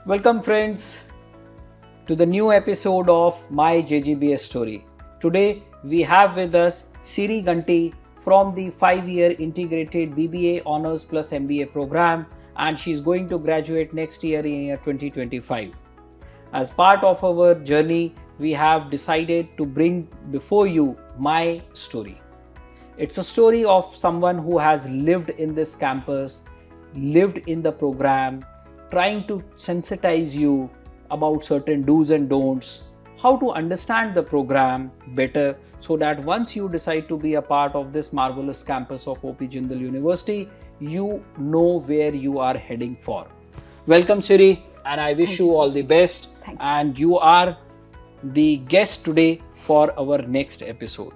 Welcome friends to the new episode of my JGBS story. Today we have with us Siri Ganti from the 5-year integrated BBA Honours plus MBA program, and she's going to graduate next year in year 2025. As part of our journey, we have decided to bring before you my story. It's a story of someone who has lived in this campus, lived in the program, trying to sensitize you about certain do's and don'ts, how to understand the program better so that once you decide to be a part of this marvelous campus of OP Jindal University, you know where you are heading for. Welcome Siri, and I wish you all the best. And you are the guest today for our next episode.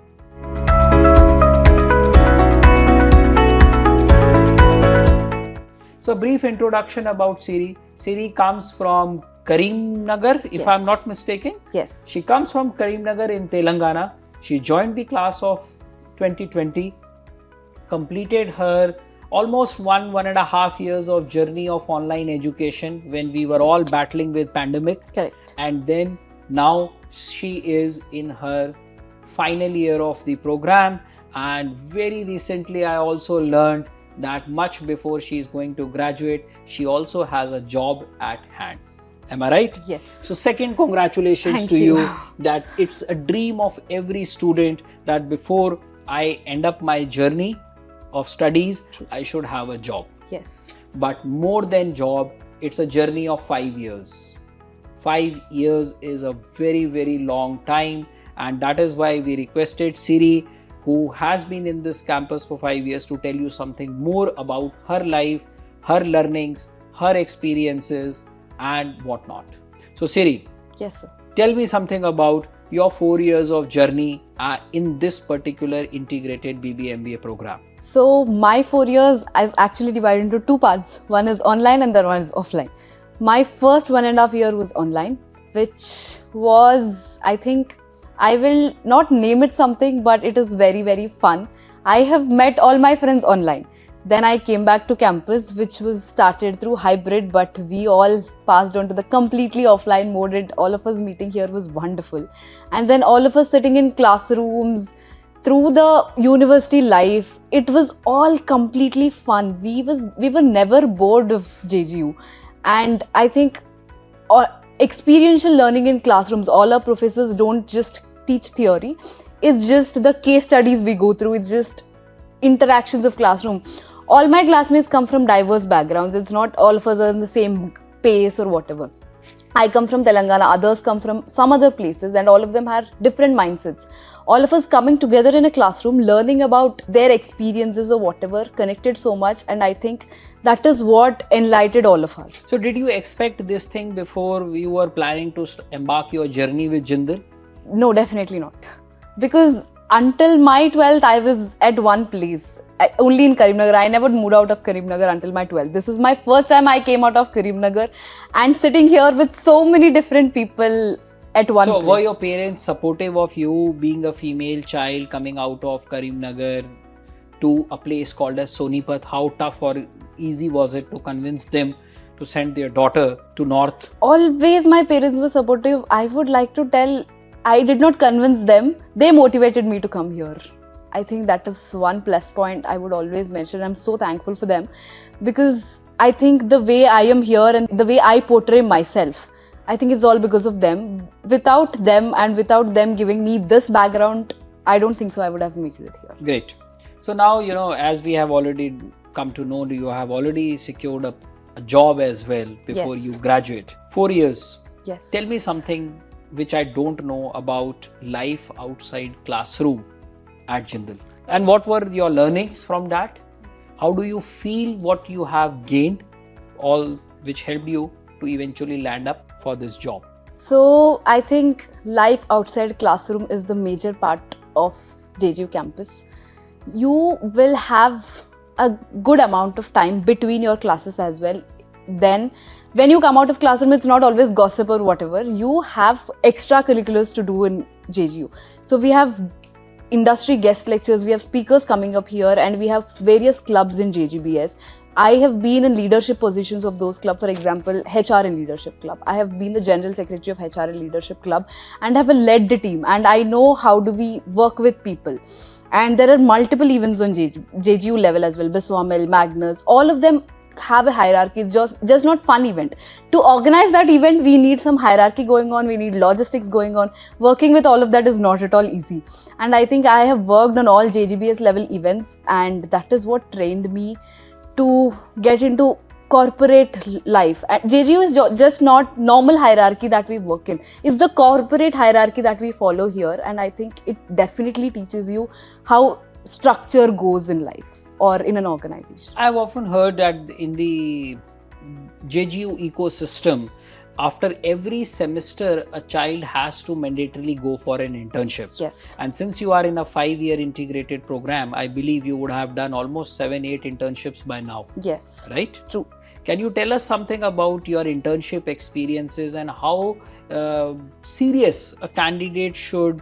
So, brief introduction about Siri. Siri comes from Karimnagar, if I'm not mistaken. Yes. She comes from Karimnagar in Telangana. She joined the class of 2020, completed her almost 1.5 years of journey of online education when we were all battling with pandemic. Correct. And then now she is in her final year of the program, and very recently I also learned that much before she is going to graduate, she also has a job at hand. Am I right? Yes. So second, congratulations Thank to you that it's a dream of every student that before I end up my journey of studies, I should have a job. Yes. But more than job, it's a journey of 5 years. 5 years is a very, very long time, and that is why we requested Siri, who has been in this campus for 5 years, to tell you something more about her life, her learnings, her experiences and whatnot. So Siri, yes, sir. Tell me something about your 4 years of journey in this particular integrated BBA MBA program. So my 4 years is actually divided into two parts. One is online and the one is offline. My first 1.5 year was online, which was, I think, I will not name it something, but it is very, very fun. I have met all my friends online. Then I came back to campus, which was started through hybrid, but we all passed on to the completely offline mode. All of us meeting here was wonderful. And then all of us sitting in classrooms through the university life, it was all completely fun. We were never bored of JGU. And I think experiential learning in classrooms, all our professors don't just teach theory, it's just the case studies we go through, it's just interactions of classroom. All my classmates come from diverse backgrounds, it's not all of us are in the same pace or whatever. I come from Telangana, others come from some other places, and all of them have different mindsets. All of us coming together in a classroom, learning about their experiences or whatever, connected so much, and I think that is what enlightened all of us. So did you expect this thing before you were planning to embark your journey with Jindal? No, definitely not. Because until my 12th, I was at one place, only in Karimnagar. I never moved out of Karimnagar until my 12th. This is my first time I came out of Karimnagar and sitting here with so many different people at one place. So were your parents supportive of you being a female child coming out of Karimnagar to a place called as Sonipat? How tough or easy was it to convince them to send their daughter to North? Always my parents were supportive. I would like to tell, I did not convince them. They motivated me to come here. I think that is one plus point I would always mention. I'm so thankful for them, because I think the way I am here and the way I portray myself, I think it's all because of them. Without them and without them giving me this background, I don't think so I would have made it here. Great. So now, as we have already come to know, you have already secured a job as well before you graduate. 4 years. Yes. Tell me something which I don't know about life outside classroom at Jindal. And what were your learnings from that? How do you feel what you have gained, all which helped you to eventually land up for this job? So I think life outside classroom is the major part of JGU campus. You will have a good amount of time between your classes as well. Then when you come out of classroom, it's not always gossip or whatever. You have extracurriculars to do in JGU. So we have industry guest lectures, we have speakers coming up here, and we have various clubs in JGBS. I have been in leadership positions of those clubs. For example, HR in leadership club. I have been the general secretary of HR in leadership club and have led the team. And I know how do we work with people. And there are multiple events on JGU level as well. Biswamil, Magnus, all of them have a hierarchy, just not fun event. To organize that event, we need some hierarchy going on, we need logistics going on. Working with all of that is not at all easy. And I think I have worked on all JGBS level events, and that is what trained me to get into corporate life. JGU is just not normal hierarchy that we work in. It's the corporate hierarchy that we follow here, and I think it definitely teaches you how structure goes in life or in an organization. I've often heard that in the JGU ecosystem, after every semester, a child has to mandatorily go for an internship. Yes. And since you are in a 5-year integrated program, I believe you would have done almost 7-8 internships by now. Yes. Right? True. Can you tell us something about your internship experiences and how serious a candidate should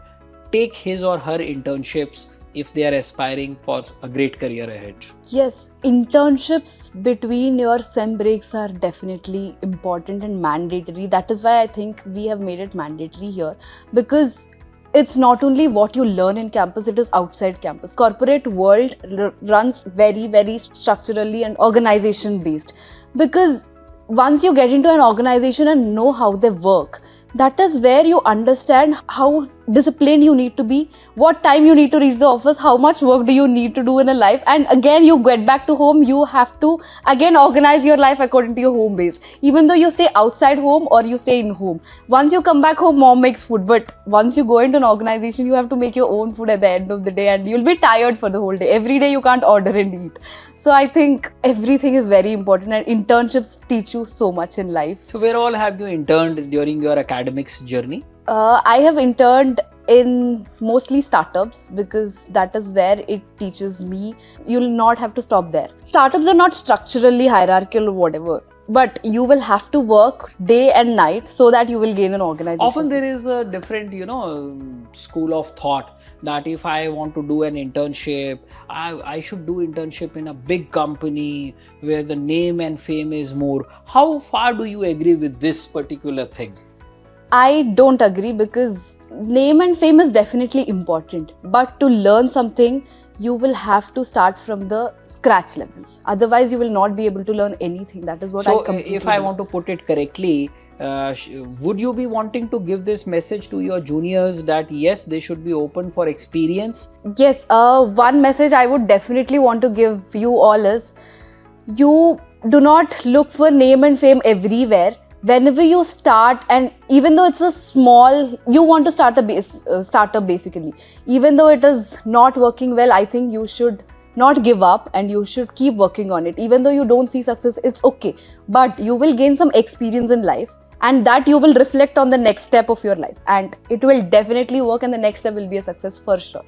take his or her internships if they are aspiring for a great career ahead? Yes, internships between your sem breaks are definitely important and mandatory. That is why I think we have made it mandatory here, because it's not only what you learn in campus, it is outside campus. Corporate world runs very, very structurally and organization based, because once you get into an organization and know how they work, that is where you understand how disciplined you need to be, what time you need to reach the office, how much work do you need to do in a life, and again you get back to home, you have to again organize your life according to your home base. Even though you stay outside home or you stay in home, once you come back home, mom makes food, but once you go into an organization, you have to make your own food at the end of the day, and you'll be tired for the whole day. Every day you can't order and eat. So I think everything is very important, and internships teach you so much in life. So where all have you interned during your academics journey? I have interned in mostly startups, because that is where it teaches me. You'll not have to stop there. Startups are not structurally hierarchical or whatever, but you will have to work day and night so that you will gain an organization. Often there is a different, school of thought that if I want to do an internship, I should do internship in a big company where the name and fame is more. How far do you agree with this particular thing? I don't agree, because name and fame is definitely important, but to learn something, you will have to start from the scratch level. Otherwise, you will not be able to learn anything. That is what I completely So, if I want to put it correctly, would you be wanting to give this message to your juniors that yes, they should be open for experience? Yes, one message I would definitely want to give you all is, you do not look for name and fame everywhere. Whenever you start, and even though it's a small, you want to start a startup basically, even though it is not working well, I think you should not give up and you should keep working on it. Even though you don't see success, it's okay, but you will gain some experience in life, and that you will reflect on the next step of your life, and it will definitely work, and the next step will be a success for sure.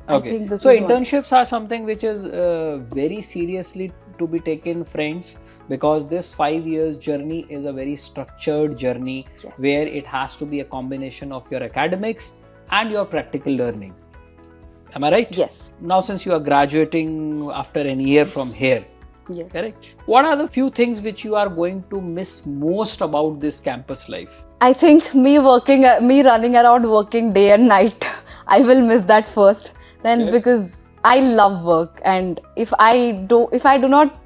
Okay, so internships are something which is very seriously to be taken, friends, because this 5 years journey is a very structured journey. Yes. Where it has to be a combination of your academics and your practical learning. Am I right? Yes. Now, since you are graduating after a year from here, Yes. correct? What are the few things which you are going to miss most about this campus life? I think me running around working day and night, I will miss that first. Then, because I love work, and if I do not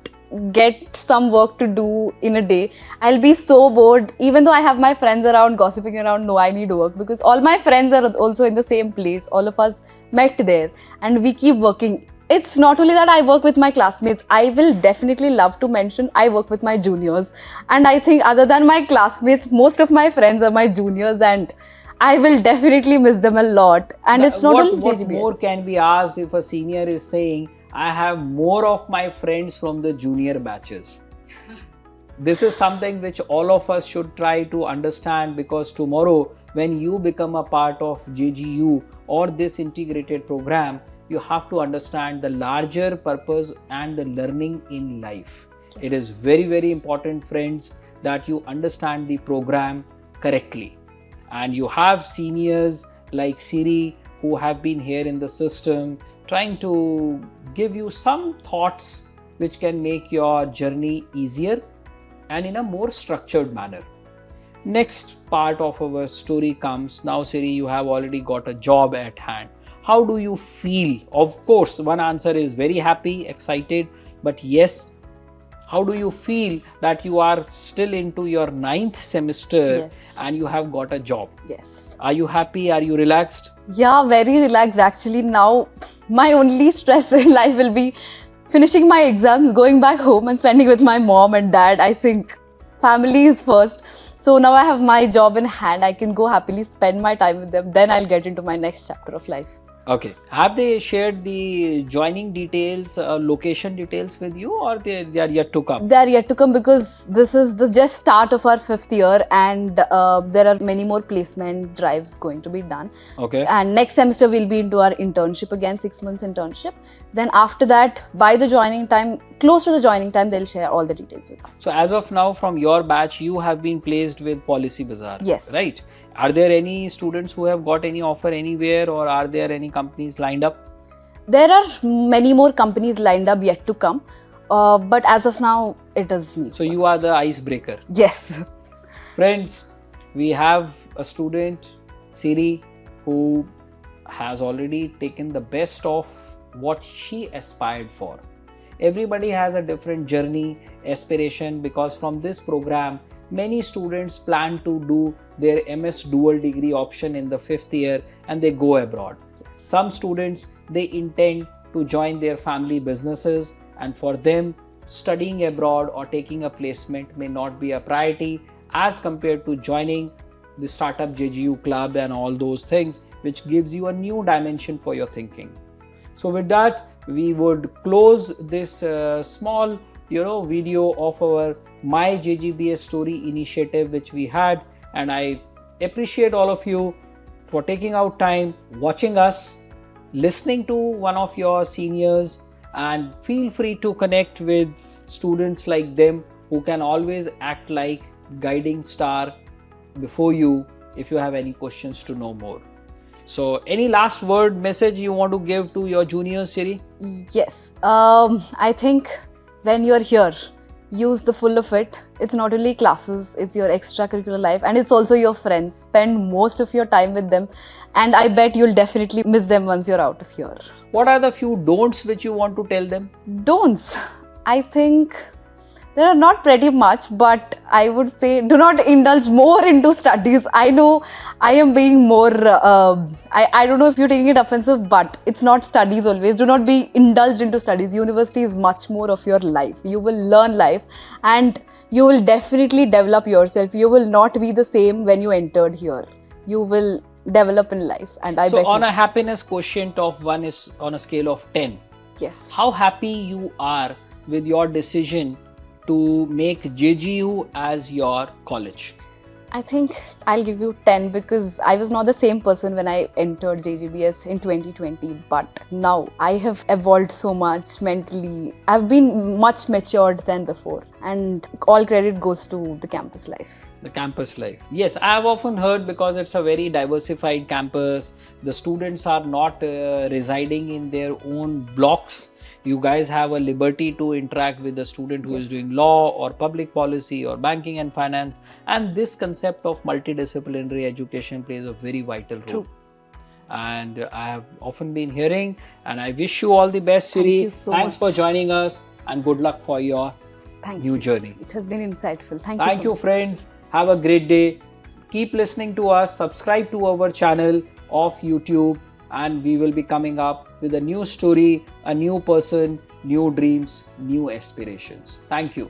get some work to do in a day, I'll be so bored. Even though I have my friends around gossiping around, no, I need work, because all my friends are also in the same place. All of us met there and we keep working. It's not only that I work with my classmates, I will definitely love to mention I work with my juniors. And I think other than my classmates, most of my friends are my juniors, and I will definitely miss them a lot. And it's not only JGBS. What more can be asked if a senior is saying, I have more of my friends from the junior batches? This is something which all of us should try to understand, because tomorrow when you become a part of JGU or this integrated program, you have to understand the larger purpose and the learning in life. Yes. It is very, very important, friends, that you understand the program correctly. And you have seniors like Siri who have been here in the system trying to give you some thoughts which can make your journey easier and in a more structured manner. Next part of our story comes now. Siri, you have already got a job at hand. How do you feel? Of course, one answer is very happy, excited, but yes, how do you feel that you are still into your 9th semester and you have got a job? Yes. Are you happy? Are you relaxed? Yeah, very relaxed actually. Now my only stress in life will be finishing my exams, going back home and spending with my mom and dad. I think family is first. So now I have my job in hand. I can go happily spend my time with them. Then I'll get into my next chapter of life. Okay. Have they shared the joining details, location details with you, or they are yet to come? They are yet to come because this is the just start of our 5th year, and there are many more placement drives going to be done. Okay. And next semester we'll be into our internship again, 6 months internship. Then after that, by the joining time, close to the joining time, they'll share all the details with us. So as of now, from your batch, you have been placed with Policy Bazaar. Yes. Right. Are there any students who have got any offer anywhere, or are there any companies lined up? There are many more companies lined up yet to come, but as of now, it is me. So you are the icebreaker. Yes. Friends, we have a student, Siri, who has already taken the best of what she aspired for. Everybody has a different journey, aspiration, because from this program, many students plan to do their MS dual degree option in the 5th year and they go abroad. Yes. Some students, they intend to join their family businesses, and for them, studying abroad or taking a placement may not be a priority as compared to joining the startup JGU club and all those things, which gives you a new dimension for your thinking. So with that, we would close this small video of our My JGBS Story initiative which we had, and I appreciate all of you for taking out time, watching us, listening to one of your seniors, and feel free to connect with students like them who can always act like guiding star before you if you have any questions to know more. So any last word, message you want to give to your juniors, Siri? Yes. I think when you're here, use the full of it. It's not only classes, it's your extracurricular life, and it's also your friends. Spend most of your time with them, and I bet you'll definitely miss them once you're out of here. What are the few don'ts which you want to tell them? Don'ts. I think there are not pretty much, but I would say do not indulge more into studies. I know I am being more, I don't know if you're taking it offensive, but it's not studies always. Do not be indulged into studies. University is much more of your life. You will learn life and you will definitely develop yourself. You will not be the same when you entered here. You will develop in life, and I bet. So on a happiness quotient of 1 is on a scale of 10. Yes. How happy you are with your decision to make JGU as your college? I think I'll give you 10 because I was not the same person when I entered JGBS in 2020, but now I have evolved so much mentally. I've been much matured than before, and all credit goes to the campus life. The campus life. Yes, I have often heard, because it's a very diversified campus. The students are not residing in their own blocks. You guys have a liberty to interact with the student who is doing law or public policy or banking and finance. And this concept of multidisciplinary education plays a very vital role. True. And I have often been hearing, and I wish you all the best, Siri. Thank you so Thanks much for joining us, and good luck for your Thank new you. journey. It has been insightful. Thank Thank you you, so much. friends. Have a great day. Keep listening to us. Subscribe to our channel of YouTube, and we will be coming up with a new story, a new person, new dreams, new aspirations. Thank you.